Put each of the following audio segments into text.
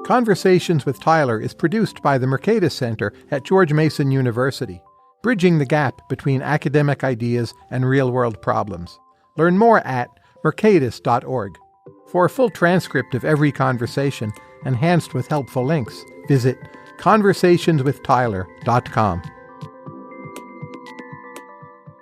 Conversations with Tyler is produced by the Mercatus Center at George Mason University, bridging the gap between academic ideas and real-world problems. Learn more at mercatus.org. For a full transcript of every conversation, enhanced with helpful links, visit conversationswithtyler.com.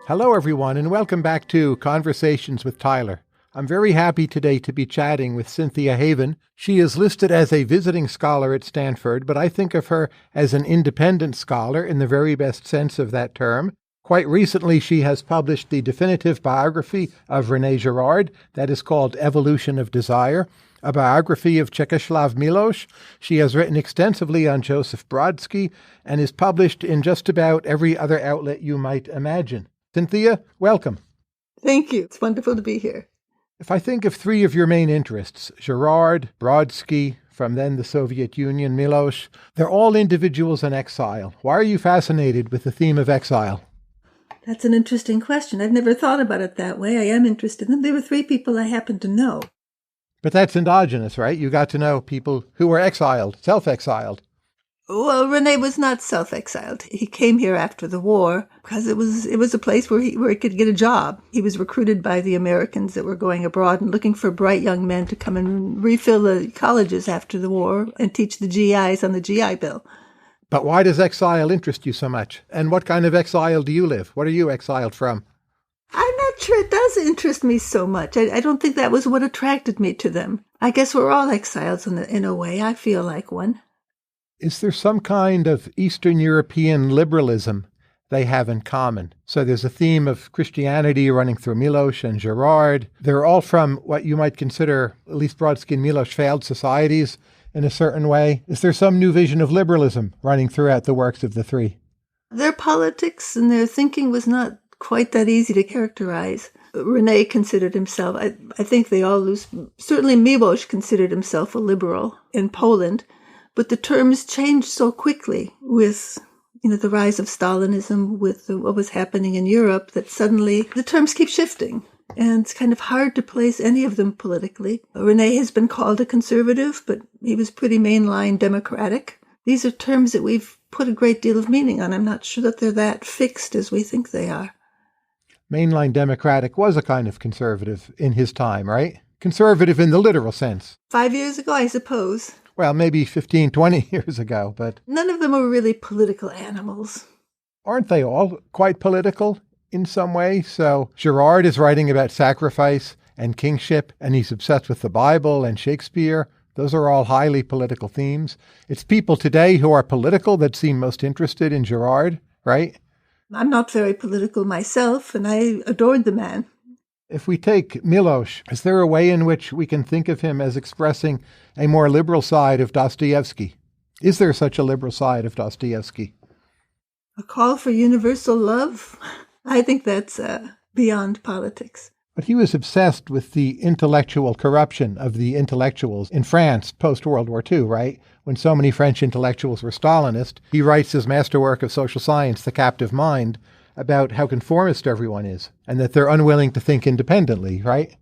Hello, everyone, and welcome back to Conversations with Tyler. I'm very happy today to be chatting with Cynthia Haven. She is listed as a visiting scholar at Stanford, but I think of her as an independent scholar in the very best sense of that term. Quite recently, she has published the definitive biography of René Girard that is called Evolution of Desire, a biography of Czeslaw Milosz. She has written extensively on Joseph Brodsky and is published in just about every other outlet you might imagine. Cynthia, welcome. Thank you. It's wonderful to be here. If I think of three of your main interests, Girard, Brodsky, from then the Soviet Union, Milosz, they're all individuals in exile. Why are you fascinated with the theme of exile? That's an interesting question. I've never thought about it that way. I am interested in them. There were three people I happen to know. But that's endogenous, right? You got to know people who were exiled, self-exiled. Well, René was not self-exiled. He came here after the war because it was a place where he could get a job. He was recruited by the Americans that were going abroad and looking for bright young men to come and refill the colleges after the war and teach the GIs on the GI Bill. But why does exile interest you so much? And what kind of exile do you live? What are you exiled from? I'm not sure it does interest me so much. I don't think that was what attracted me to them. I guess we're all exiles in a way. I feel like one. Is there some kind of Eastern European liberalism they have in common? So there's a theme of Christianity running through Milosz and Girard. They're all from what you might consider, at least Brodsky and Milosz, failed societies in a certain way. Is there some new vision of liberalism running throughout the works of the three? Their politics and their thinking was not quite that easy to characterize. René considered himself, I think they all lose, certainly Milosz considered himself a liberal in Poland. But the terms changed so quickly with, the rise of Stalinism, with what was happening in Europe, that suddenly the terms keep shifting. And it's kind of hard to place any of them politically. René has been called a conservative, but he was pretty mainline democratic. These are terms that we've put a great deal of meaning on. I'm not sure that they're that fixed as we think they are. Mainline democratic was a kind of conservative in his time, right? Conservative in the literal sense. 5 years ago, I suppose. Well, maybe 15, 20 years ago, but... None of them are really political animals. Aren't they all quite political in some way? So Girard is writing about sacrifice and kingship, and he's obsessed with the Bible and Shakespeare. Those are all highly political themes. It's people today who are political that seem most interested in Girard, right? I'm not very political myself, and I adored the man. If we take Milosz, is there a way in which we can think of him as expressing a more liberal side of Dostoevsky? Is there such a liberal side of Dostoevsky? A call for universal love? I think that's beyond politics. But he was obsessed with the intellectual corruption of the intellectuals in France post-World War II, right? When so many French intellectuals were Stalinist, he writes his masterwork of social science, The Captive Mind, about how conformist everyone is and that they're unwilling to think independently, right?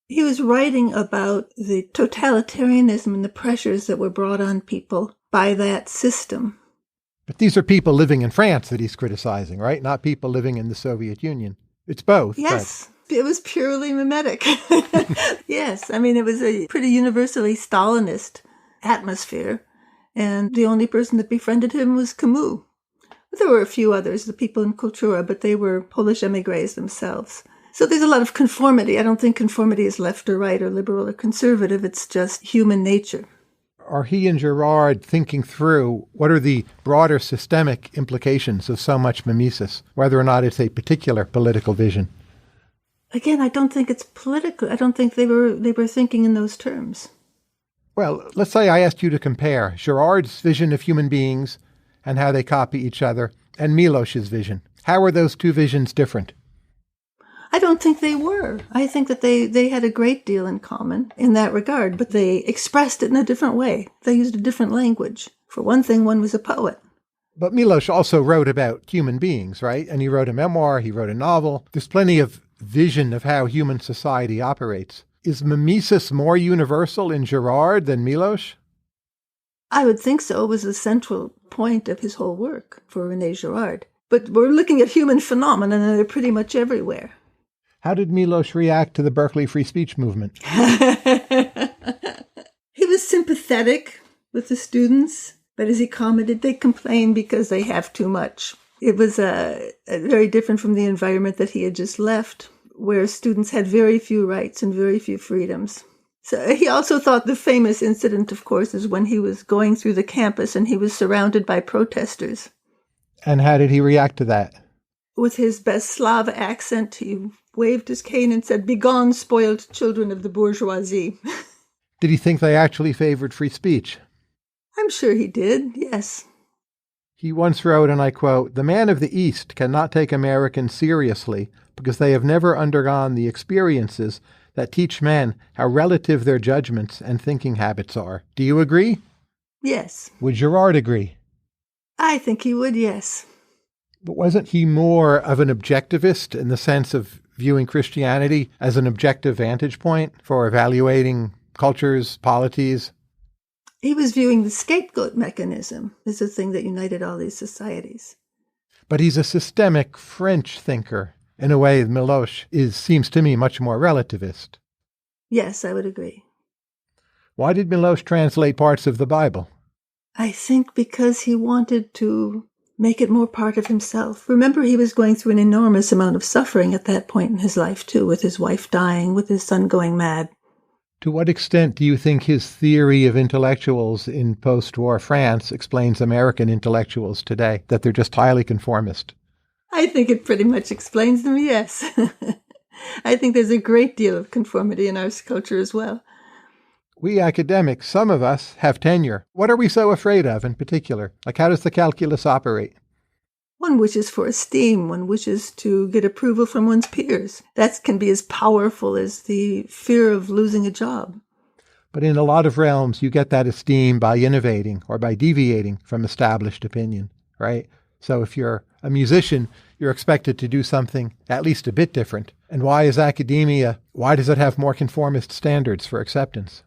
He was writing about the totalitarianism and the pressures that were brought on people by that system. But these are people living in France that he's criticizing, right? Not people living in the Soviet Union. It's both. Yes, but it was purely mimetic. Yes, it was a pretty universally Stalinist atmosphere. And the only person that befriended him was Camus. There were a few others, the people in Kultura, but they were Polish émigrés themselves. So there's a lot of conformity. I don't think conformity is left or right or liberal or conservative. It's just human nature. Are he and Girard thinking through what are the broader systemic implications of so much mimesis, whether or not it's a particular political vision? Again, I don't think it's political. I don't think they were thinking in those terms. Well, let's say I asked you to compare Girard's vision of human beings and how they copy each other, and Milosz's vision. How are those two visions different? I don't think they were. I think that they had a great deal in common in that regard, but they expressed it in a different way. They used a different language. For one thing, one was a poet. But Milosz also wrote about human beings, right? And he wrote a memoir, he wrote a novel. There's plenty of vision of how human society operates. Is mimesis more universal in Girard than Milosz? I would think so. It was the central point of his whole work for René Girard. But we're looking at human phenomena, and they're pretty much everywhere. How did Milosz react to the Berkeley free speech movement? He was sympathetic with the students, but as he commented, they complain because they have too much. It was very different from the environment that he had just left, where students had very few rights and very few freedoms. So he also thought the famous incident, of course, is when he was going through the campus and he was surrounded by protesters. And how did he react to that? With his best Slav accent, he waved his cane and said, "Begone, spoiled children of the bourgeoisie." Did he think they actually favored free speech? I'm sure he did, yes. He once wrote, and I quote, "The man of the East cannot take Americans seriously because they have never undergone the experiences that teach men how relative their judgments and thinking habits are." Do you agree? Yes. Would Girard agree? I think he would, yes. But wasn't he more of an objectivist in the sense of viewing Christianity as an objective vantage point for evaluating cultures, polities? He was viewing the scapegoat mechanism as the thing that united all these societies. But he's a systemic French thinker. In a way, Milosz seems to me much more relativist. Yes, I would agree. Why did Milosz translate parts of the Bible? I think because he wanted to make it more part of himself. Remember, he was going through an enormous amount of suffering at that point in his life, too, with his wife dying, with his son going mad. To what extent do you think his theory of intellectuals in post-war France explains American intellectuals today, that they're just highly conformist? I think it pretty much explains them, yes. I think there's a great deal of conformity in our culture as well. We academics, some of us, have tenure. What are we so afraid of in particular? Like, how does the calculus operate? One wishes for esteem. One wishes to get approval from one's peers. That can be as powerful as the fear of losing a job. But in a lot of realms, you get that esteem by innovating or by deviating from established opinion, right? So if you're a musician, you're expected to do something at least a bit different. And why is academia, why does it have more conformist standards for acceptance?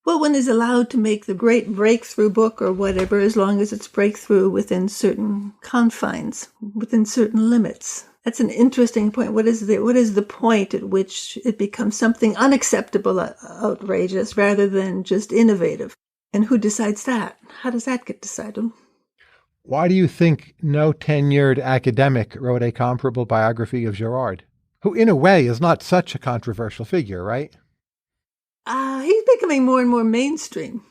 Well, one is allowed to make the great breakthrough book or whatever, as long as it's breakthrough within certain confines, within certain limits. That's an interesting point. What is the point at which it becomes something unacceptable, outrageous, rather than just innovative? And who decides that? How does that get decided? Why do you think no tenured academic wrote a comparable biography of Girard, who in a way is not such a controversial figure, right? He's becoming more and more mainstream,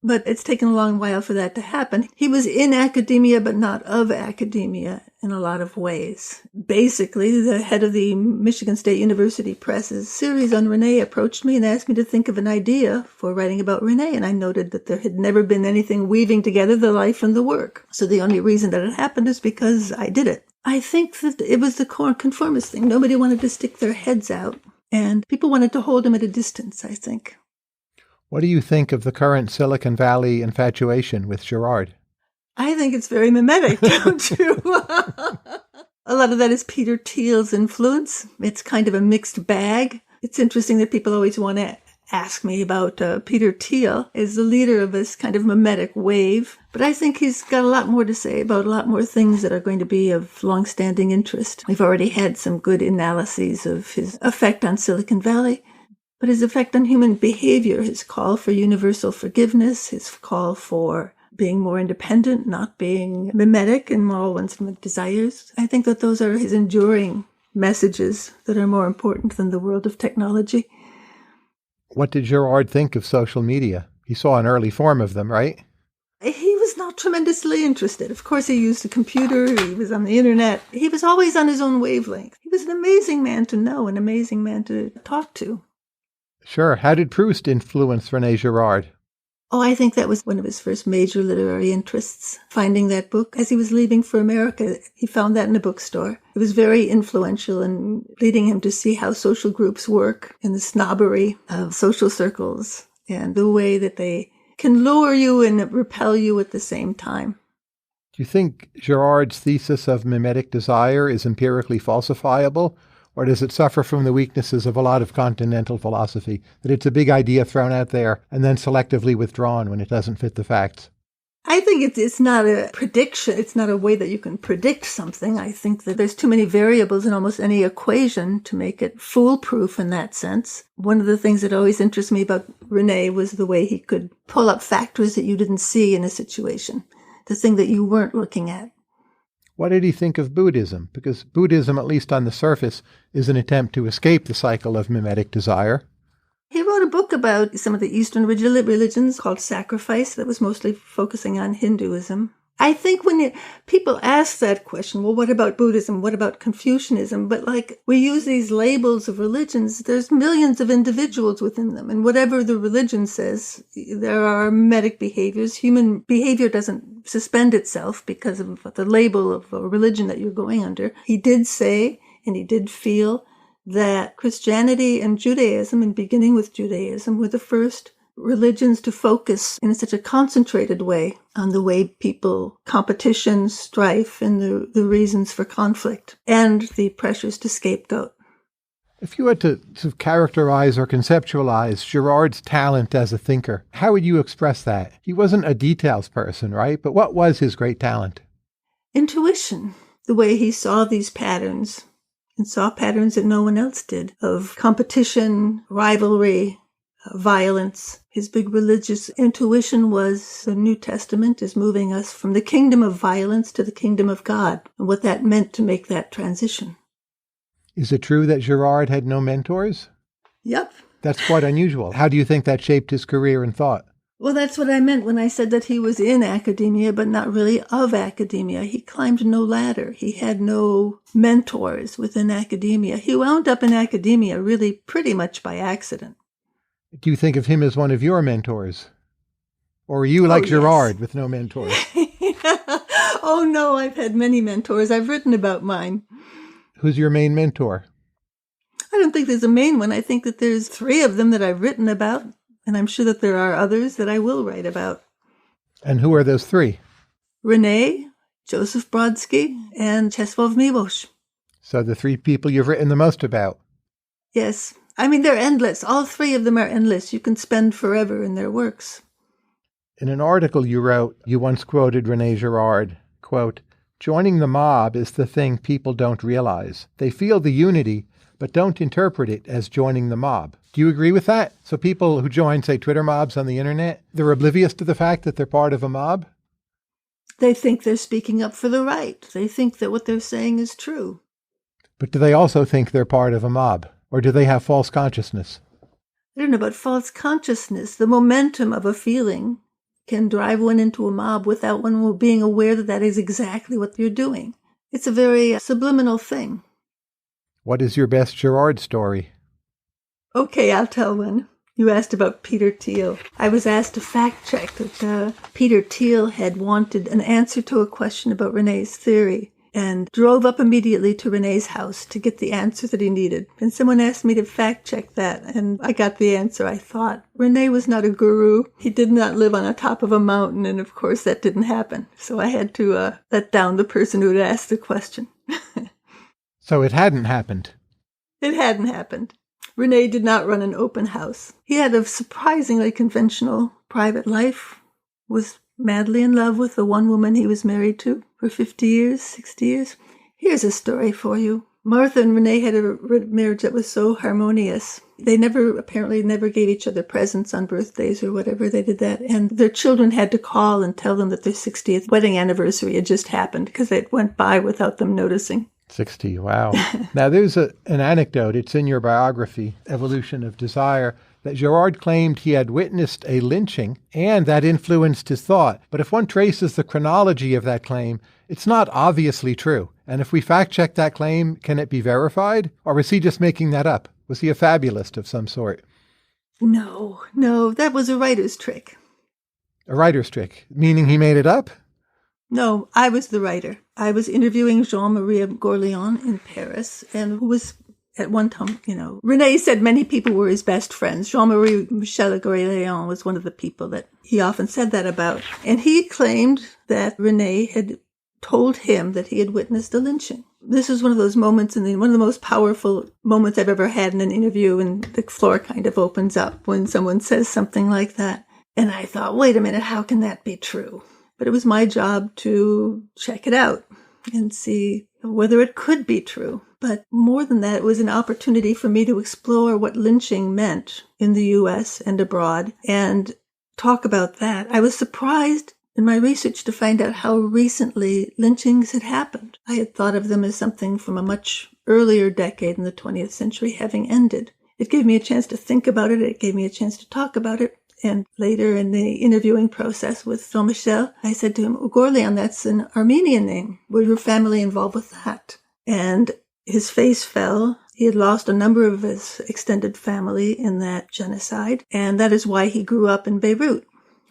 but it's taken a long while for that to happen. He was in academia, but not of academia in a lot of ways. Basically, the head of the Michigan State University Press's series on René approached me and asked me to think of an idea for writing about René, and I noted that there had never been anything weaving together the life and the work. So the only reason that it happened is because I did it. I think that it was the conformist thing. Nobody wanted to stick their heads out. And people wanted to hold him at a distance, I think. What do you think of the current Silicon Valley infatuation with Girard? I think it's very mimetic, don't you? A lot of that is Peter Thiel's influence. It's kind of a mixed bag. It's interesting that people always want to ask me about Peter Thiel as the leader of this kind of mimetic wave. But I think he's got a lot more to say about a lot more things that are going to be of long-standing interest. We've already had some good analyses of his effect on Silicon Valley, but his effect on human behavior, his call for universal forgiveness, his call for being more independent, not being mimetic in all one's desires. I think that those are his enduring messages that are more important than the world of technology. What did Girard think of social media? He saw an early form of them, right? He was not tremendously interested. Of course, he used a computer. He was on the internet. He was always on his own wavelength. He was an amazing man to know, an amazing man to talk to. Sure. How did Proust influence René Girard? Oh, I think that was one of his first major literary interests, finding that book. As he was leaving for America, he found that in a bookstore. It was very influential in leading him to see how social groups work and the snobbery of social circles and the way that they can lure you and repel you at the same time. Do you think Girard's thesis of mimetic desire is empirically falsifiable, or does it suffer from the weaknesses of a lot of continental philosophy, that it's a big idea thrown out there and then selectively withdrawn when it doesn't fit the facts? I think it's not a prediction. It's not a way that you can predict something. I think that there's too many variables in almost any equation to make it foolproof in that sense. One of the things that always interests me about René was the way he could pull up factors that you didn't see in a situation, the thing that you weren't looking at. What did he think of Buddhism? Because Buddhism, at least on the surface, is an attempt to escape the cycle of mimetic desire. He wrote a book about some of the Eastern religions called Sacrifice that was mostly focusing on Hinduism. I think when people ask that question, well, what about Buddhism? What about Confucianism? But we use these labels of religions, there's millions of individuals within them. And whatever the religion says, there are mimetic behaviors. Human behavior doesn't suspend itself because of the label of a religion that you're going under. He did say, and he did feel, that Christianity and Judaism, and beginning with Judaism, were the first religions to focus in such a concentrated way on the way people, competition, strife, and the reasons for conflict, and the pressures to scapegoat. If you had to characterize or conceptualize Girard's talent as a thinker, how would you express that? He wasn't a details person, right? But what was his great talent? Intuition, the way he saw these patterns, and saw patterns that no one else did, of competition, rivalry, violence. His big religious intuition was the New Testament is moving us from the kingdom of violence to the kingdom of God, and what that meant to make that transition. Is it true that Girard had no mentors? Yep. That's quite unusual. How do you think that shaped his career and thought? Well, that's what I meant when I said that he was in academia, but not really of academia. He climbed no ladder. He had no mentors within academia. He wound up in academia really pretty much by accident. Do you think of him as one of your mentors? Or are you like Girard with no mentors? Oh, no, I've had many mentors. I've written about mine. Who's your main mentor? I don't think there's a main one. I think that there's 3 of them that I've written about. And I'm sure that there are others that I will write about. And who are those 3? René, Joseph Brodsky, and Czeslaw Milosz. So the 3 people you've written the most about. Yes. I mean, they're endless. All 3 of them are endless. You can spend forever in their works. In an article you wrote, you once quoted René Girard, quote, "Joining the mob is the thing people don't realize. They feel the unity, but don't interpret it as joining the mob." Do you agree with that? So people who join, say, Twitter mobs on the internet, they're oblivious to the fact that they're part of a mob? They think they're speaking up for the right. They think that what they're saying is true. But do they also think they're part of a mob? Or do they have false consciousness? I don't know about false consciousness. The momentum of a feeling can drive one into a mob without one being aware that that is exactly what you're doing. It's a very subliminal thing. What is your best Girard story? Okay, I'll tell one. You asked about Peter Thiel. I was asked to fact check that Peter Thiel had wanted an answer to a question about René's theory and drove up immediately to René's house to get the answer that he needed. And someone asked me to fact check that, and I got the answer I thought. René was not a guru. He did not live on the top of a mountain, and of course that didn't happen. So I had to let down the person who had asked the question. So it hadn't happened? It hadn't happened. René did not run an open house. He had a surprisingly conventional private life, was madly in love with the one woman he was married to for 50 years, 60 years. Here's a story for you. Martha and René had a marriage that was so harmonious. They apparently never gave each other presents on birthdays or whatever. They did that. And their children had to call and tell them that their 60th wedding anniversary had just happened because it went by without them noticing. 60, wow. Now, there's an anecdote, it's in your biography, Evolution of Desire, that Girard claimed he had witnessed a lynching and that influenced his thought. But if one traces the chronology of that claim, it's not obviously true. And if we fact-check that claim, can it be verified? Or was he just making that up? Was he a fabulist of some sort? No, that was a writer's trick. A writer's trick, meaning he made it up? No, I was the writer. I was interviewing Jean-Marie Gourlian in Paris, and who was at one time, René said many people were his best friends. Jean-Marie Michel Gourlian was one of the people that he often said that about. And he claimed that René had told him that he had witnessed a lynching. This was one of those moments, one of the most powerful moments I've ever had in an interview, and the floor kind of opens up when someone says something like that. And I thought, wait a minute, how can that be true? But it was my job to check it out and see whether it could be true. But more than that, it was an opportunity for me to explore what lynching meant in the U.S. and abroad and talk about that. I was surprised in my research to find out how recently lynchings had happened. I had thought of them as something from a much earlier decade in the 20th century having ended. It gave me a chance to think about it. It gave me a chance to talk about it. And later in the interviewing process with Jean-Michel, I said to him, Gorlian, that's an Armenian name. Was your family involved with that? And his face fell. He had lost a number of his extended family in that genocide. And that is why he grew up in Beirut,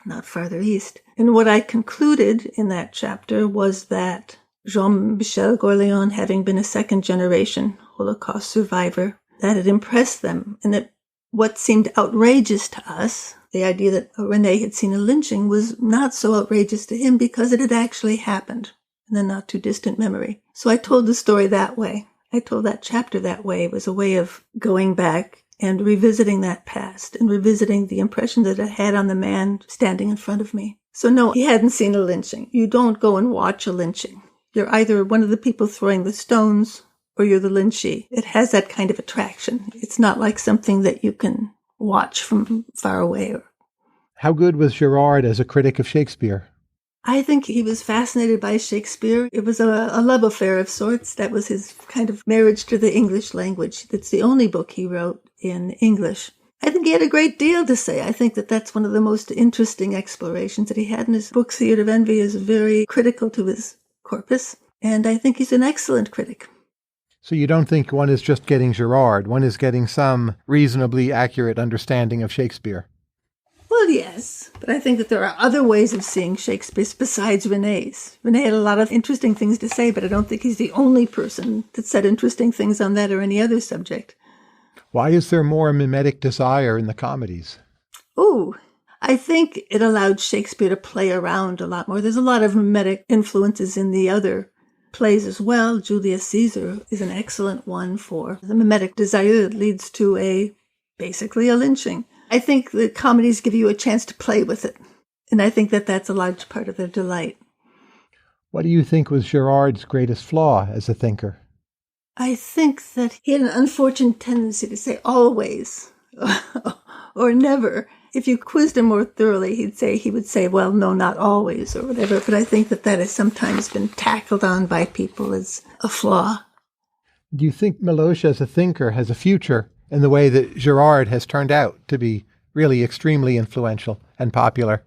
not farther east. And what I concluded in that chapter was that Jean-Michel Gorlian, having been a second-generation Holocaust survivor, that had impressed them, and that what seemed outrageous to us, the idea that René had seen a lynching, was not so outrageous to him because it had actually happened in the not-too-distant memory. So I told the story that way. I told that chapter that way. It was a way of going back and revisiting that past and revisiting the impression that it had on the man standing in front of me. So no, he hadn't seen a lynching. You don't go and watch a lynching. You're either one of the people throwing the stones or you're the lynchee. It has that kind of attraction. It's not like something that you can watch from far away. How good was Girard as a critic of Shakespeare? I think he was fascinated by Shakespeare. It was a love affair of sorts. That was his kind of marriage to the English language. That's the only book he wrote in English. I think he had a great deal to say. I think that that's one of the most interesting explorations that he had in his book. Theatre of Envy is very critical to his corpus, and I think he's an excellent critic. So you don't think one is just getting Girard, one is getting some reasonably accurate understanding of Shakespeare? Well, yes, but I think that there are other ways of seeing Shakespeare besides René's. René had a lot of interesting things to say, but I don't think he's the only person that said interesting things on that or any other subject. Why is there more mimetic desire in the comedies? Oh, I think it allowed Shakespeare to play around a lot more. There's a lot of mimetic influences in the other plays as well. Julius Caesar is an excellent one for the mimetic desire that leads to basically a lynching. I think the comedies give you a chance to play with it, and I think that that's a large part of their delight. What do you think was Girard's greatest flaw as a thinker? I think that he had an unfortunate tendency to say always or never. If you quizzed him more thoroughly, he would say, well, no, not always or whatever. But I think that has sometimes been tackled on by people as a flaw. Do you think Milosz as a thinker has a future in the way that Girard has turned out to be really extremely influential and popular?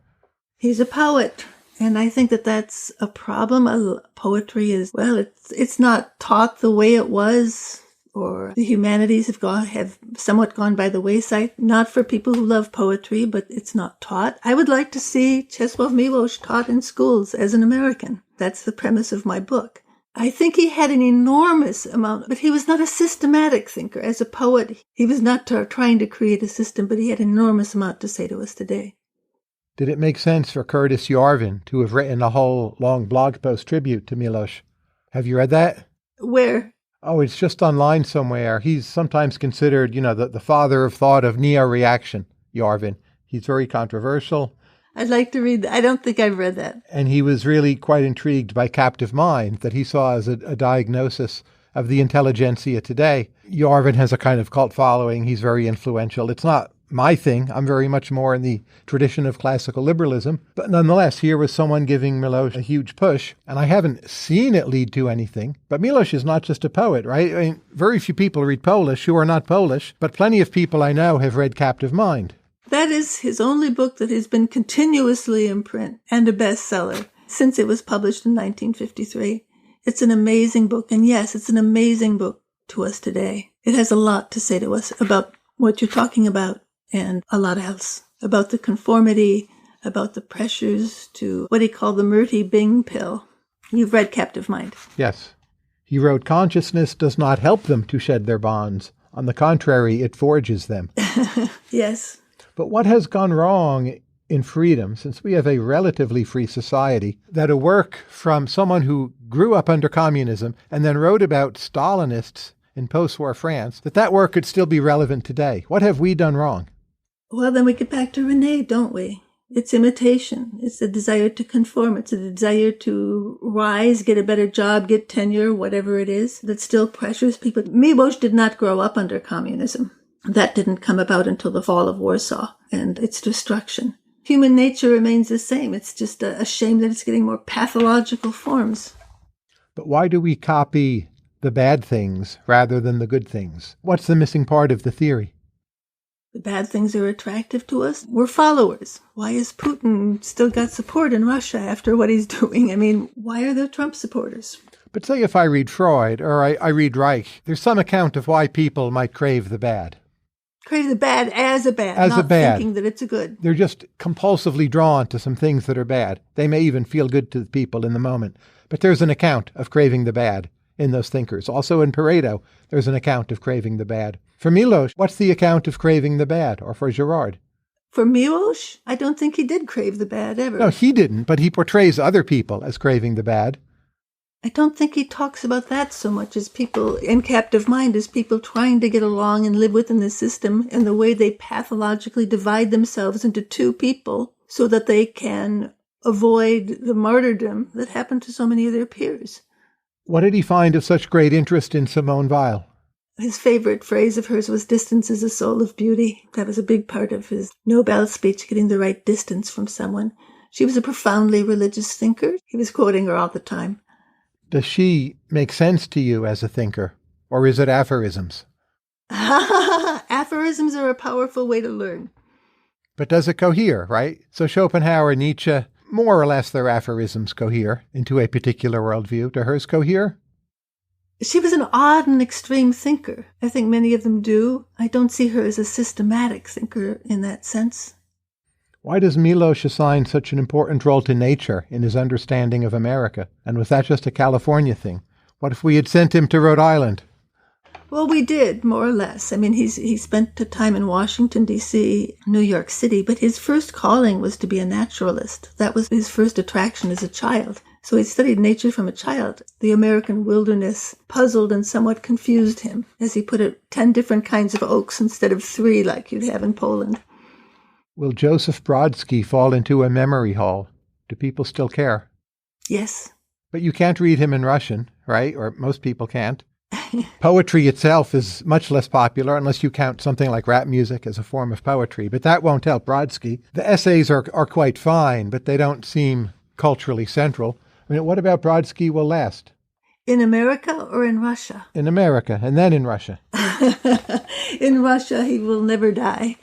He's a poet. And I think that that's a problem. Poetry is, well, it's not taught the way it was, or the humanities have somewhat gone by the wayside. Not for people who love poetry, but it's not taught. I would like to see Czeslaw Milosz taught in schools as an American. That's the premise of my book. I think he had an enormous amount, but he was not a systematic thinker. As a poet, he was not trying to create a system, but he had an enormous amount to say to us today. Did it make sense for Curtis Yarvin to have written a whole long blog post tribute to Milosz? Have you read that? Where? Oh, it's just online somewhere. He's sometimes considered, the father of thought of neo-reaction, Yarvin. He's very controversial. I'd like to read that. I don't think I've read that. And he was really quite intrigued by Captive Mind, that he saw as a diagnosis of the intelligentsia today. Yarvin has a kind of cult following. He's very influential. It's not my thing. I'm very much more in the tradition of classical liberalism. But nonetheless, here was someone giving Milosz a huge push, and I haven't seen it lead to anything. But Milosz is not just a poet, right? I mean, very few people read Polish who are not Polish, but plenty of people I know have read Captive Mind. That is his only book that has been continuously in print and a bestseller since it was published in 1953. It's an amazing book, and yes, it's an amazing book to us today. It has a lot to say to us about what you're talking about and a lot else, about the conformity, about the pressures to what he called the Murty Bing pill. You've read Captive Mind. Yes. He wrote, consciousness does not help them to shed their bonds. On the contrary, it forges them. Yes. But what has gone wrong in freedom, since we have a relatively free society, that a work from someone who grew up under communism and then wrote about Stalinists in post-war France, that work could still be relevant today? What have we done wrong? Well, then we get back to René, don't we? It's imitation. It's a desire to conform. It's a desire to rise, get a better job, get tenure, whatever it is, that still pressures people. Milosz did not grow up under communism. That didn't come about until the fall of Warsaw and its destruction. Human nature remains the same. It's just a shame that it's getting more pathological forms. But why do we copy the bad things rather than the good things? What's the missing part of the theory? The bad things are attractive to us. We're followers. Why is Putin still got support in Russia after what he's doing? I mean, why are there Trump supporters? But say if I read Freud or I read Reich, there's some account of why people might crave the bad. Crave the bad as a bad, as not a bad. Thinking that it's a good. They're just compulsively drawn to some things that are bad. They may even feel good to the people in the moment. But there's an account of craving the bad in those thinkers. Also in Pareto, there's an account of craving the bad. For Milosz, what's the account of craving the bad? Or for Girard? For Milosz, I don't think he did crave the bad ever. No, he didn't, but he portrays other people as craving the bad. I don't think he talks about that so much as people in captive mind, as people trying to get along and live within the system, and the way they pathologically divide themselves into two people so that they can avoid the martyrdom that happened to so many of their peers. What did he find of such great interest in Simone Weil? His favorite phrase of hers was, "Distance is a soul of beauty." That was a big part of his Nobel speech, getting the right distance from someone. She was a profoundly religious thinker. He was quoting her all the time. Does she make sense to you as a thinker, or is it aphorisms? Aphorisms are a powerful way to learn. But does it cohere, right? So Schopenhauer, Nietzsche, more or less their aphorisms cohere into a particular worldview. Do hers cohere? She was an odd and extreme thinker. I think many of them do. I don't see her as a systematic thinker in that sense. Why does Milosz assign such an important role to nature in his understanding of America? And was that just a California thing? What if we had sent him to Rhode Island? Well, we did, more or less. I mean, he spent time in Washington, D.C., New York City, but his first calling was to be a naturalist. That was his first attraction as a child. So he studied nature from a child. The American wilderness puzzled and somewhat confused him. As he put it, 10 different kinds of oaks instead of 3 like you'd have in Poland. Will Joseph Brodsky fall into a memory hole? Do people still care? Yes. But you can't read him in Russian, right? Or most people can't. Poetry itself is much less popular unless you count something like rap music as a form of poetry. But that won't help Brodsky. The essays are quite fine, but they don't seem culturally central. I mean, what about Brodsky will last? In America or in Russia? In America, and then in Russia. In Russia, he will never die.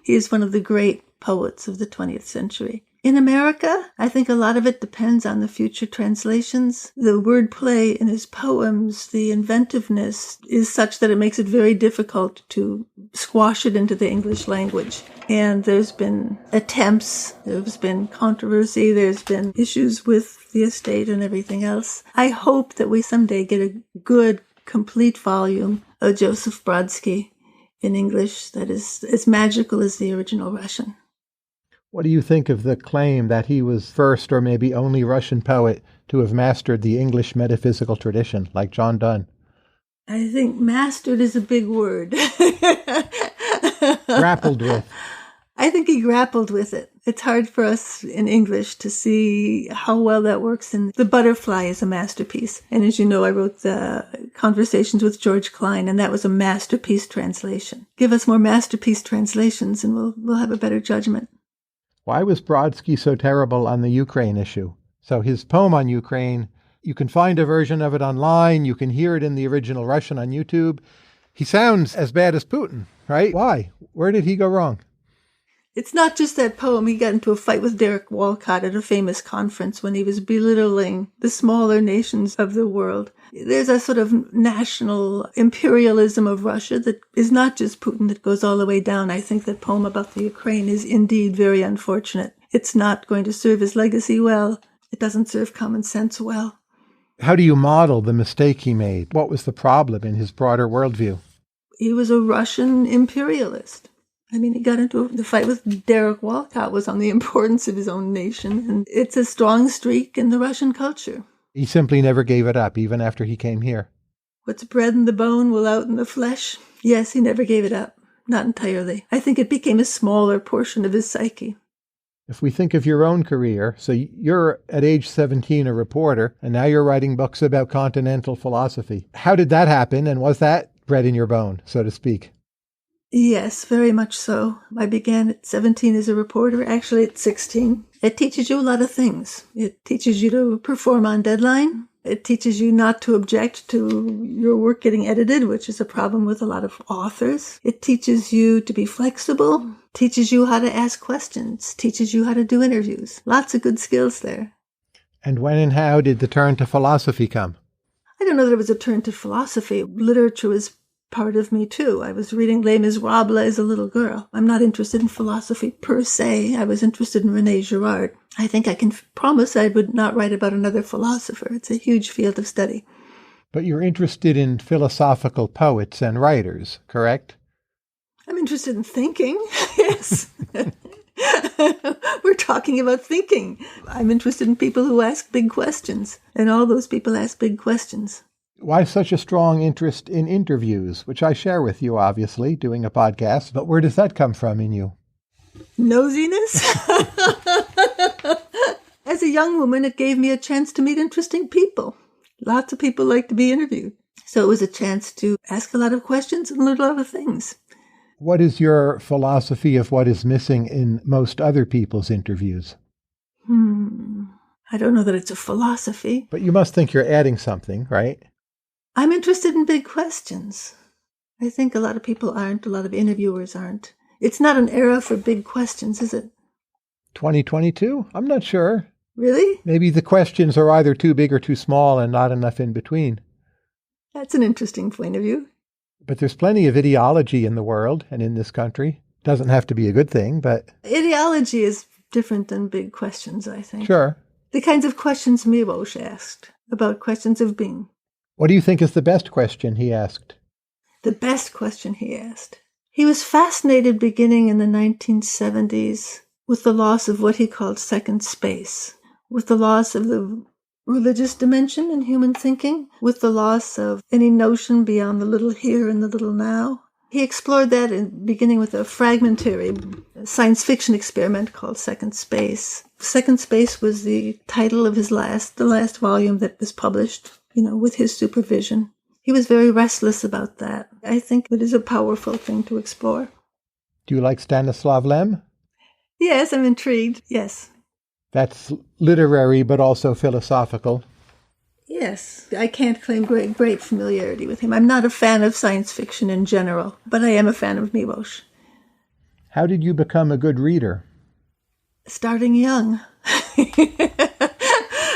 He is one of the great poets of the 20th century. In America, I think a lot of it depends on the future translations. The wordplay in his poems, the inventiveness is such that it makes it very difficult to squash it into the English language. And there's been attempts, there's been controversy, there's been issues with the estate and everything else. I hope that we someday get a good, complete volume of Joseph Brodsky in English that is as magical as the original Russian. What do you think of the claim that he was first or maybe only Russian poet to have mastered the English metaphysical tradition, like John Donne? I think mastered is a big word. Grappled with. I think he grappled with it. It's hard for us in English to see how well that works. And The Butterfly is a masterpiece. And as you know, I wrote the Conversations with George Klein, and that was a masterpiece translation. Give us more masterpiece translations and we'll have a better judgment. Why was Brodsky so terrible on the Ukraine issue? So his poem on Ukraine, you can find a version of it online. You can hear it in the original Russian on YouTube. He sounds as bad as Putin, right? Why? Where did he go wrong? It's not just that poem. He got into a fight with Derek Walcott at a famous conference when he was belittling the smaller nations of the world. There's a sort of national imperialism of Russia that is not just Putin, that goes all the way down. I think that poem about the Ukraine is indeed very unfortunate. It's not going to serve his legacy well. It doesn't serve common sense well. How do you model the mistake he made? What was the problem in his broader worldview? He was a Russian imperialist. I mean, he got into the fight with Derek Walcott was on the importance of his own nation, and it's a strong streak in the Russian culture. He simply never gave it up, even after he came here. What's bred in the bone will out in the flesh. Yes, he never gave it up. Not entirely. I think it became a smaller portion of his psyche. If we think of your own career, so you're at age 17 a reporter, and now you're writing books about continental philosophy. How did that happen, and was that bred in your bone, so to speak? Yes, very much so. I began at 17 as a reporter, actually at 16. It teaches you a lot of things. It teaches you to perform on deadline. It teaches you not to object to your work getting edited, which is a problem with a lot of authors. It teaches you to be flexible, teaches you how to ask questions, teaches you how to do interviews. Lots of good skills there. And when and how did the turn to philosophy come? I don't know that it was a turn to philosophy. Literature was part of me, too. I was reading Les Miserables as a little girl. I'm not interested in philosophy per se. I was interested in René Girard. I think I can promise I would not write about another philosopher. It's a huge field of study. But you're interested in philosophical poets and writers, correct? I'm interested in thinking, yes. We're talking about thinking. I'm interested in people who ask big questions, and all those people ask big questions. Why such a strong interest in interviews, which I share with you, obviously, doing a podcast, but where does that come from in you? Nosiness? As a young woman, it gave me a chance to meet interesting people. Lots of people like to be interviewed. So it was a chance to ask a lot of questions and learn a lot of things. What is your philosophy of what is missing in most other people's interviews? I don't know that it's a philosophy. But you must think you're adding something, right? I'm interested in big questions. I think a lot of people aren't. A lot of interviewers aren't. It's not an era for big questions, is it? 2022? I'm not sure. Really? Maybe the questions are either too big or too small and not enough in between. That's an interesting point of view. But there's plenty of ideology in the world and in this country. Doesn't have to be a good thing, but... Ideology is different than big questions, I think. Sure. The kinds of questions Milosz asked, about questions of being. What do you think is the best question he asked? The best question he asked. He was fascinated beginning in the 1970s with the loss of what he called second space, with the loss of the religious dimension in human thinking, with the loss of any notion beyond the little here and the little now. He explored that beginning with a fragmentary science fiction experiment called Second Space. Second Space was the title of the last volume that was published, with his supervision. He was very restless about that. I think it is a powerful thing to explore. Do you like Stanislav Lem? Yes, I'm intrigued. Yes. That's literary, but also philosophical. Yes. I can't claim great familiarity with him. I'm not a fan of science fiction in general, but I am a fan of Milosz. How did you become a good reader? Starting young.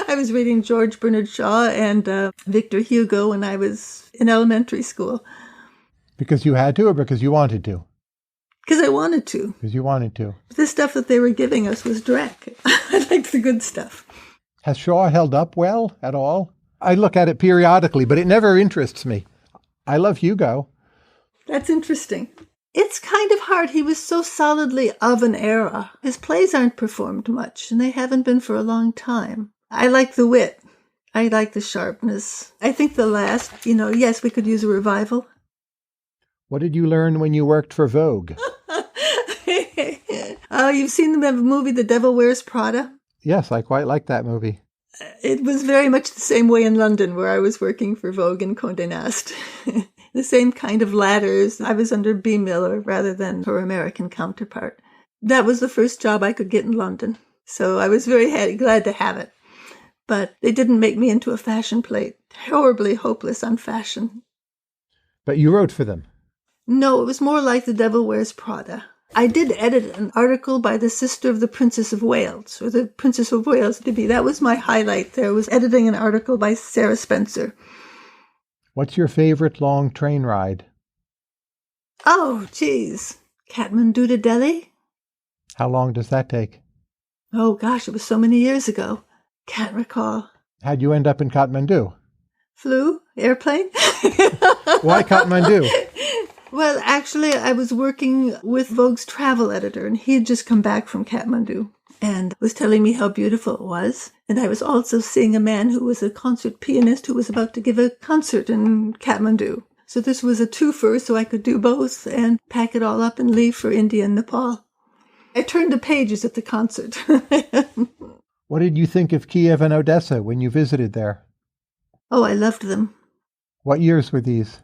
I was reading George Bernard Shaw and Victor Hugo when I was in elementary school. Because you had to or because you wanted to? Because I wanted to. Because you wanted to. The stuff that they were giving us was dreck. I liked the good stuff. Has Shaw held up well at all? I look at it periodically, but it never interests me. I love Hugo. That's interesting. It's kind of hard. He was so solidly of an era. His plays aren't performed much, and they haven't been for a long time. I like the wit. I like the sharpness. I think the last, yes, we could use a revival. What did you learn when you worked for Vogue? You've seen the movie The Devil Wears Prada? Yes, I quite like that movie. It was very much the same way in London where I was working for Vogue and Condé Nast. The same kind of ladders. I was under B. Miller rather than her American counterpart. That was the first job I could get in London. So I was very glad to have it. But they didn't make me into a fashion plate. Horribly hopeless on fashion. But you wrote for them? No, it was more like The Devil Wears Prada. I did edit an article by the sister of the Princess of Wales, or the Princess of Wales to be. That was my highlight there, was editing an article by Sarah Spencer. What's your favorite long train ride? Oh, geez. Kathmandu to Delhi? How long does that take? Oh, gosh, it was so many years ago. Can't recall. How'd you end up in Kathmandu? Flew? Airplane? Why Kathmandu? Well, actually, I was working with Vogue's travel editor, and he had just come back from Kathmandu and was telling me how beautiful it was. And I was also seeing a man who was a concert pianist who was about to give a concert in Kathmandu. So this was a twofer, so I could do both and pack it all up and leave for India and Nepal. I turned the pages at the concert. What did you think of Kiev and Odessa when you visited there? Oh, I loved them. What years were these?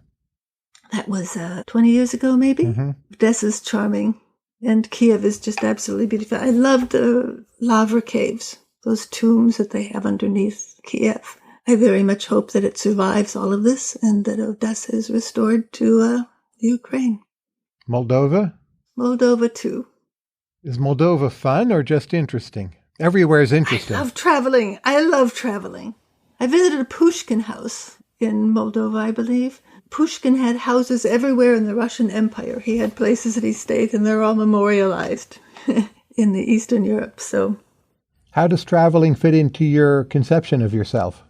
That was 20 years ago, maybe. Mm-hmm. Odessa's charming, and Kiev is just absolutely beautiful. I love the Lavra caves, those tombs that they have underneath Kiev. I very much hope that it survives all of this and that Odessa is restored to Ukraine. Moldova? Moldova, too. Is Moldova fun or just interesting? Everywhere is interesting. I love traveling. I visited a Pushkin house in Moldova, I believe. Pushkin had houses everywhere in the Russian Empire. He had places that he stayed, and they're all memorialized in the Eastern Europe. So, how does traveling fit into your conception of yourself?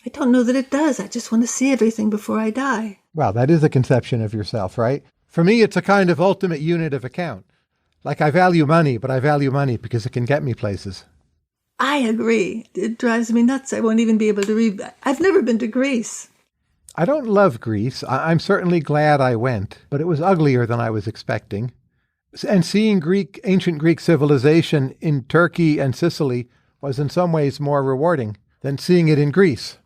I don't know that it does. I just want to see everything before I die. Well, that is a conception of yourself, right? For me, it's a kind of ultimate unit of account. Like, I value money, but I value money because it can get me places. I agree. It drives me nuts. I won't even be able to read. I've never been to Greece. I don't love Greece. I'm certainly glad I went, but it was uglier than I was expecting. And seeing ancient Greek civilization in Turkey and Sicily was in some ways more rewarding than seeing it in Greece.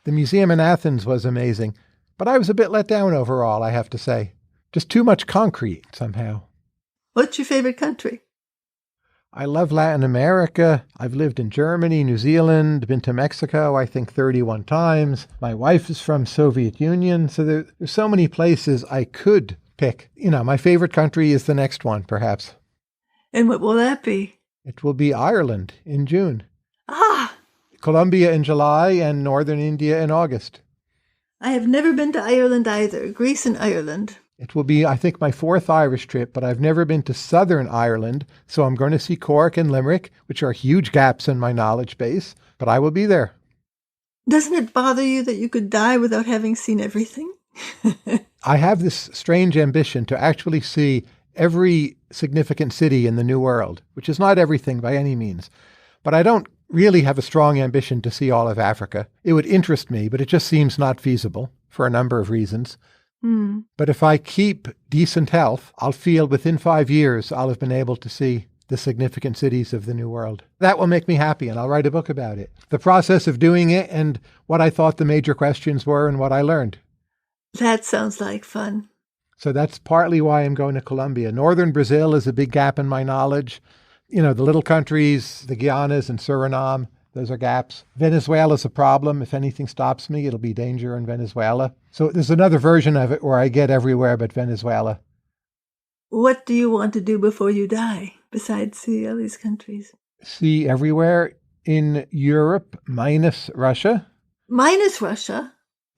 The museum in Athens was amazing, but I was a bit let down overall, I have to say. Just too much concrete, somehow. What's your favorite country? I love Latin America. I've lived in Germany, New Zealand, been to Mexico, I think 31 times. My wife is from Soviet Union, so there's so many places I could pick. My favorite country is the next one, perhaps. And what will that be? It will be Ireland in June. Ah! Colombia in July and northern India in August. I have never been to Ireland either. Greece and Ireland. It will be, I think, my fourth Irish trip, but I've never been to southern Ireland, so I'm going to see Cork and Limerick, which are huge gaps in my knowledge base, but I will be there. Doesn't it bother you that you could die without having seen everything? I have this strange ambition to actually see every significant city in the New World, which is not everything by any means, but I don't really have a strong ambition to see all of Africa. It would interest me, but it just seems not feasible for a number of reasons. But if I keep decent health, I'll feel within 5 years I'll have been able to see the significant cities of the New World. That will make me happy, and I'll write a book about it. The process of doing it and what I thought the major questions were and what I learned. That sounds like fun. So that's partly why I'm going to Colombia. Northern Brazil is a big gap in my knowledge. The little countries, the Guianas and Suriname, those are gaps. Venezuela's a problem. If anything stops me, it'll be danger in Venezuela. So there's another version of it where I get everywhere but Venezuela. What do you want to do before you die, besides see all these countries? See everywhere in Europe, minus Russia. Minus Russia?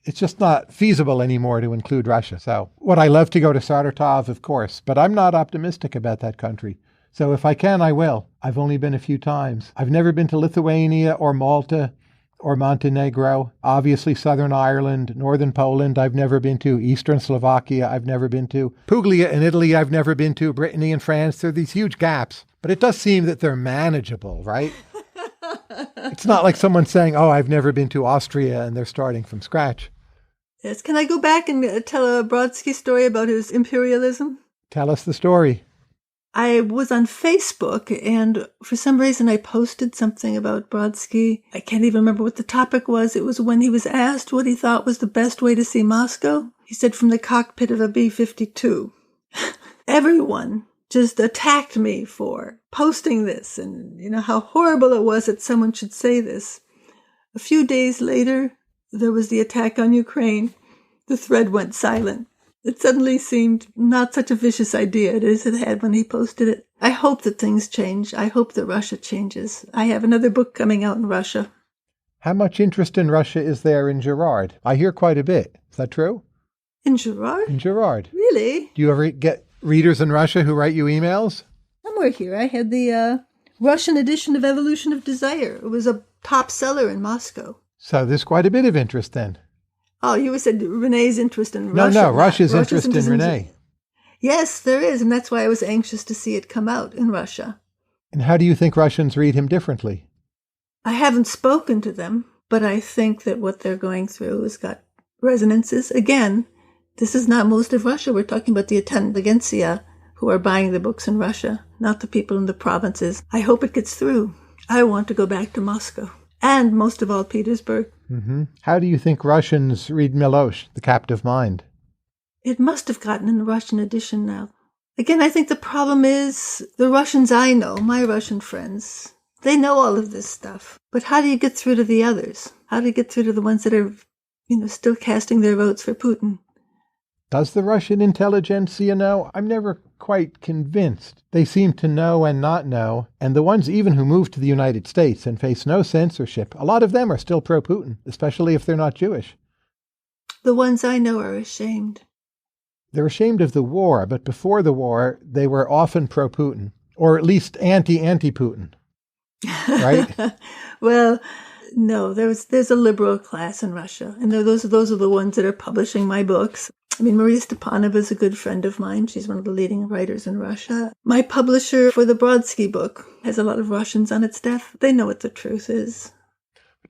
It's just not feasible anymore to include Russia. So would I love to go to Saratov? Of course, but I'm not optimistic about that country. So if I can, I will. I've only been a few times. I've never been to Lithuania or Malta or Montenegro. Obviously, Southern Ireland, Northern Poland, I've never been to. Eastern Slovakia, I've never been to. Puglia in Italy, I've never been to. Brittany and France, there are these huge gaps. But it does seem that they're manageable, right? It's not like someone saying, oh, I've never been to Austria, and they're starting from scratch. Yes. Can I go back and tell a Brodsky story about his imperialism? Tell us the story. I was on Facebook, and for some reason I posted something about Brodsky. I can't even remember what the topic was. It was when he was asked what he thought was the best way to see Moscow. He said from the cockpit of a B-52. Everyone just attacked me for posting this, and how horrible it was that someone should say this. A few days later, there was the attack on Ukraine. The thread went silent. It suddenly seemed not such a vicious idea as it had when he posted it. I hope that things change. I hope that Russia changes. I have another book coming out in Russia. How much interest in Russia is there in Girard? I hear quite a bit. Is that true? In Girard? In Girard. Really? Do you ever get readers in Russia who write you emails? Somewhere here. I had the Russian edition of Evolution of Desire. It was a top seller in Moscow. So there's quite a bit of interest then. Oh, you said René's interest in No, Russia. no, Russia's interest in René. Yes, there is, and that's why I was anxious to see it come out in Russia. And how do you think Russians read him differently? I haven't spoken to them, but I think that what they're going through has got resonances. Again, this is not most of Russia. We're talking about the intelligentsia who are buying the books in Russia, not the people in the provinces. I hope it gets through. I want to go back to Moscow, and most of all, Petersburg. Mm-hmm. How do you think Russians read Milosz, The Captive Mind? It must have gotten in the Russian edition now. Again, I think the problem is the Russians I know, my Russian friends, they know all of this stuff. But how do you get through to the others? How do you get through to the ones that are, still casting their votes for Putin? Does the Russian intelligentsia know? I'm never quite convinced. They seem to know and not know, and the ones even who moved to the United States and face no censorship, a lot of them are still pro-Putin, especially if they're not Jewish. The ones I know are ashamed. They're ashamed of the war, but before the war, they were often pro-Putin, or at least anti-Putin, right? Well, no, there's a liberal class in Russia, and those are the ones that are publishing my books. I mean, Maria Stepanova is a good friend of mine. She's one of the leading writers in Russia. My publisher for the Brodsky book has a lot of Russians on its staff. They know what the truth is.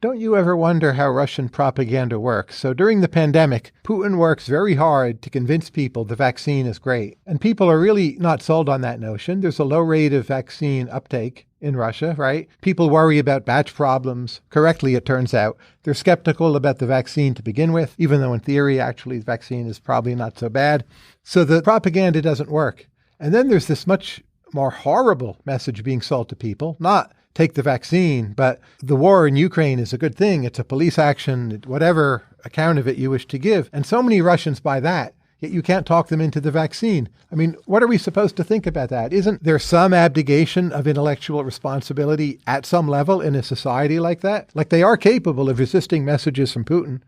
Don't you ever wonder how Russian propaganda works? So during the pandemic, Putin works very hard to convince people the vaccine is great. And people are really not sold on that notion. There's a low rate of vaccine uptake in Russia, right? People worry about batch problems. Correctly, it turns out. They're skeptical about the vaccine to begin with, even though in theory, actually, the vaccine is probably not so bad. So the propaganda doesn't work. And then there's this much more horrible message being sold to people, not take the vaccine, but the war in Ukraine is a good thing. It's a police action, whatever account of it you wish to give. And so many Russians buy that, yet you can't talk them into the vaccine. I mean, what are we supposed to think about that? Isn't there some abdication of intellectual responsibility at some level in a society like that? Like they are capable of resisting messages from Putin.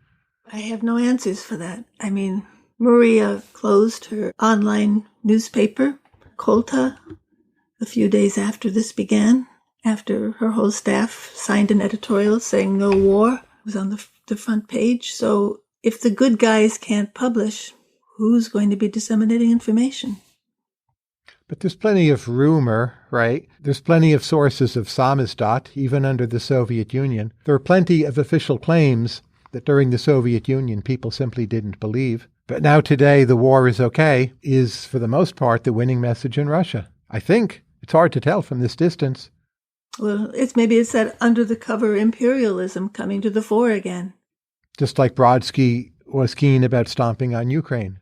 I have no answers for that. I mean, Maria closed her online newspaper, Kolta, a few days after this began. After her whole staff signed an editorial saying no war. It was on the front page. So if the good guys can't publish, who's going to be disseminating information? But there's plenty of rumor, right? There's plenty of sources of samizdat, even under the Soviet Union. There are plenty of official claims that during the Soviet Union, people simply didn't believe. But now today, the war is okay, is for the most part the winning message in Russia. I think. It's hard to tell from this distance. Well, maybe it's that under-the-cover imperialism coming to the fore again. Just like Brodsky was keen about stomping on Ukraine.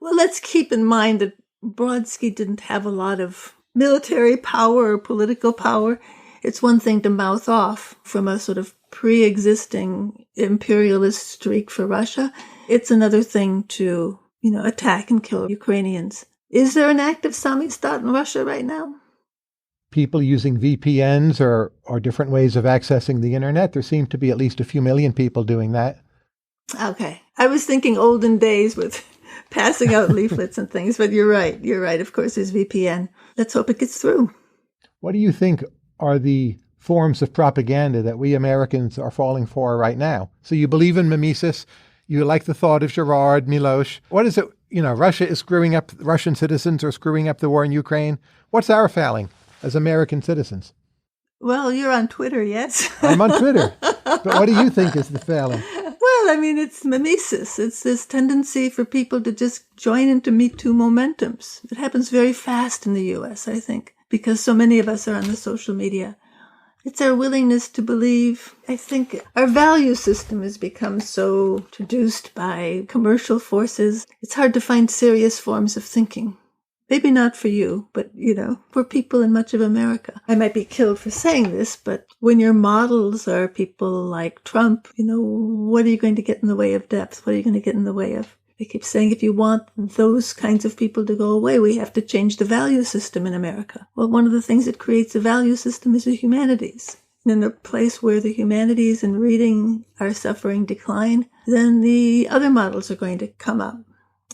Well, let's keep in mind that Brodsky didn't have a lot of military power or political power. It's one thing to mouth off from a sort of pre-existing imperialist streak for Russia. It's another thing to, attack and kill Ukrainians. Is there an active samizdat in Russia right now? People using VPNs or different ways of accessing the internet. There seem to be at least a few million people doing that. Okay. I was thinking olden days with passing out leaflets and things, but you're right. You're right. Of course, there's VPN. Let's hope it gets through. What do you think are the forms of propaganda that we Americans are falling for right now? So you believe in mimesis. You like the thought of Girard, Milosz. What is it? Russia is screwing up, Russian citizens are screwing up the war in Ukraine. What's our failing as American citizens? Well, you're on Twitter, yes? I'm on Twitter. But what do you think is the failing? Well, I mean, it's mimesis. It's this tendency for people to just join into Me Too momentums. It happens very fast in the U.S., I think, because so many of us are on the social media. It's our willingness to believe. I think our value system has become so introduced by commercial forces. It's hard to find serious forms of thinking. Maybe not for you, but, for people in much of America. I might be killed for saying this, but when your models are people like Trump, what are you going to get in the way of depth? What are you going to get in the way of? They keep saying if you want those kinds of people to go away, we have to change the value system in America. Well, one of the things that creates a value system is the humanities. And in a place where the humanities and reading are suffering decline, then the other models are going to come up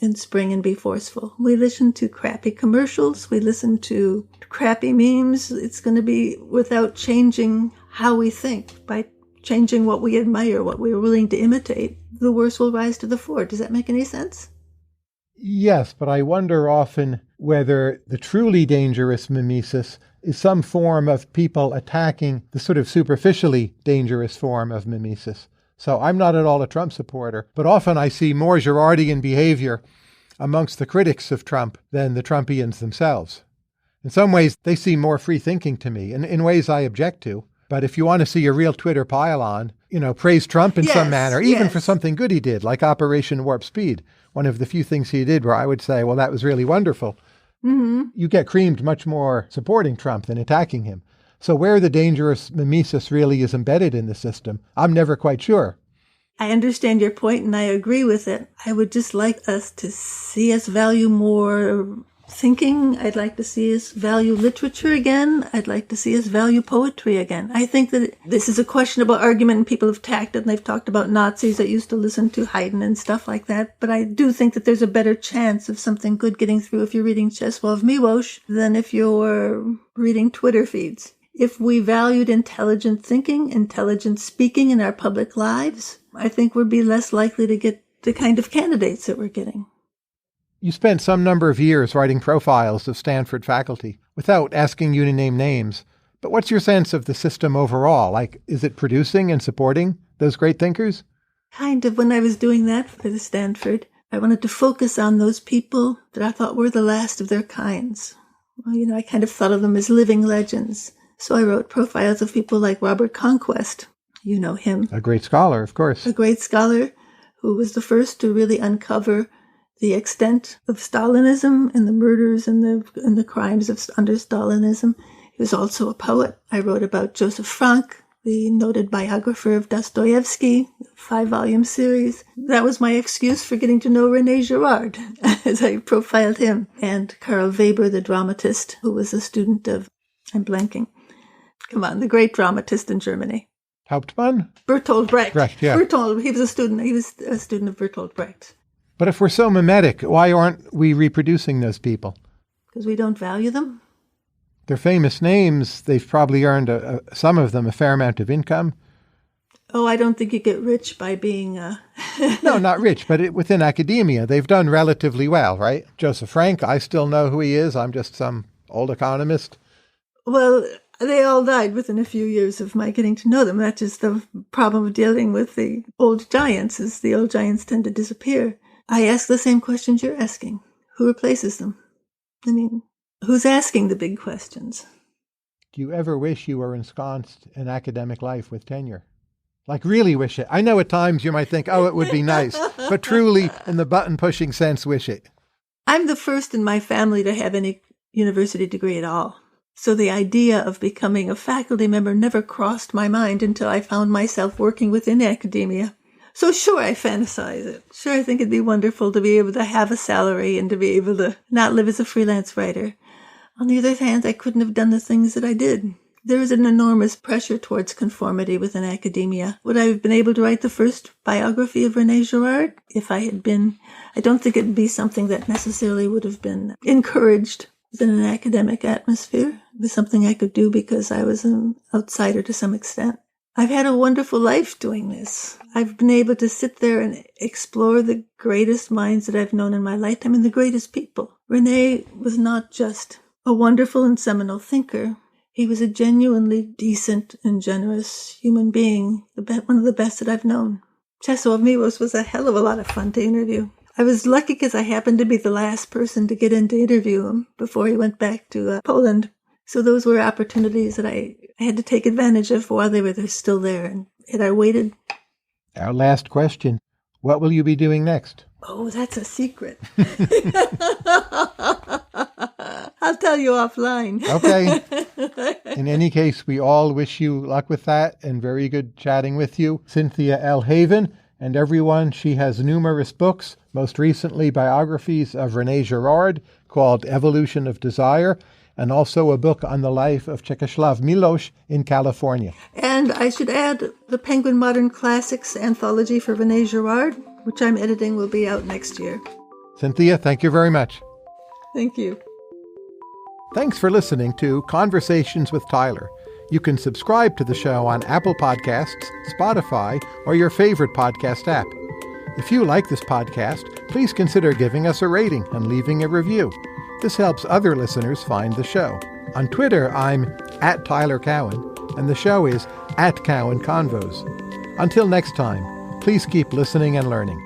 and spring and be forceful. We listen to crappy commercials. We listen to crappy memes. It's going to be without changing how we think by changing what we admire, what we're willing to imitate, the worse will rise to the fore. Does that make any sense? Yes, but I wonder often whether the truly dangerous mimesis is some form of people attacking the sort of superficially dangerous form of mimesis. So I'm not at all a Trump supporter, but often I see more Girardian behavior amongst the critics of Trump than the Trumpians themselves. In some ways, they seem more free-thinking to me, and in ways I object to. But if you want to see a real Twitter pile-on, praise Trump in some manner, even for something good he did, like Operation Warp Speed, one of the few things he did where I would say, well, that was really wonderful. Mm-hmm. You get creamed much more supporting Trump than attacking him. So where the dangerous mimesis really is embedded in the system, I'm never quite sure. I understand your point, and I agree with it. I would just like us to see us value more thinking. I'd like to see us value literature again. I'd like to see us value poetry again. I think that this is a questionable argument, and people have tacked it, and they've talked about Nazis that used to listen to Haydn and stuff like that. But I do think that there's a better chance of something good getting through if you're reading Czeslaw Milosz than if you're reading Twitter feeds. If we valued intelligent thinking, intelligent speaking in our public lives, I think we'd be less likely to get the kind of candidates that we're getting. You spent some number of years writing profiles of Stanford faculty without asking you to name names. But what's your sense of the system overall? Like, is it producing and supporting those great thinkers? Kind of. When I was doing that for the Stanford, I wanted to focus on those people that I thought were the last of their kinds. Well, I kind of thought of them as living legends. So I wrote profiles of people like Robert Conquest. You know him. A great scholar, of course. A great scholar who was the first to really uncover the extent of Stalinism and the murders and the crimes under Stalinism. He was also a poet. I wrote about Joseph Frank, the noted biographer of Dostoevsky, a 5-volume series. That was my excuse for getting to know René Girard, as I profiled him. And Karl Weber, the dramatist, who was a student of, I'm blanking. Come on, the great dramatist in Germany. Hauptmann? Bertolt Brecht. Brecht, yeah. He was a student of Bertolt Brecht. But if we're so mimetic, why aren't we reproducing those people? Because we don't value them. They're famous names. They've probably earned, some of them, a fair amount of income. Oh, I don't think you get rich by being... No, not rich, but within academia, they've done relatively well, right? Joseph Frank, I still know who he is. I'm just some old economist. Well, they all died within a few years of my getting to know them. That's just the problem of dealing with the old giants, is the old giants tend to disappear. I ask the same questions you're asking. Who replaces them? I mean, who's asking the big questions? Do you ever wish you were ensconced in academic life with tenure? Like, really wish it? I know at times you might think, oh, it would be nice, but truly, in the button-pushing sense, wish it. I'm the first in my family to have any university degree at all. So the idea of becoming a faculty member never crossed my mind until I found myself working within academia. So sure, I fantasize it. Sure, I think it'd be wonderful to be able to have a salary and to be able to not live as a freelance writer. On the other hand, I couldn't have done the things that I did. There is an enormous pressure towards conformity within academia. Would I have been able to write the first biography of René Girard if I had been? I don't think it'd be something that necessarily would have been encouraged within an academic atmosphere. It was something I could do because I was an outsider to some extent. I've had a wonderful life doing this. I've been able to sit there and explore the greatest minds that I've known in my lifetime and the greatest people. René was not just a wonderful and seminal thinker. He was a genuinely decent and generous human being, one of the best that I've known. Czeslaw Milosz was a hell of a lot of fun to interview. I was lucky because I happened to be the last person to get in to interview him before he went back to Poland. So those were opportunities that I had to take advantage of while they were still there. And I waited. Our last question. What will you be doing next? Oh, that's a secret. I'll tell you offline. Okay. In any case, we all wish you luck with that and very good chatting with you. Cynthia L. Haven, and everyone, she has numerous books, most recently biographies of René Girard called Evolution of Desire, and also a book on the life of Czeslaw Milosz in California. And I should add the Penguin Modern Classics anthology for René Girard, which I'm editing, will be out next year. Cynthia, thank you very much. Thank you. Thanks for listening to Conversations with Tyler. You can subscribe to the show on Apple Podcasts, Spotify, or your favorite podcast app. If you like this podcast, please consider giving us a rating and leaving a review. This helps other listeners find the show. On Twitter, I'm @TylerCowan, and the show is @CowanConvos. Until next time, please keep listening and learning.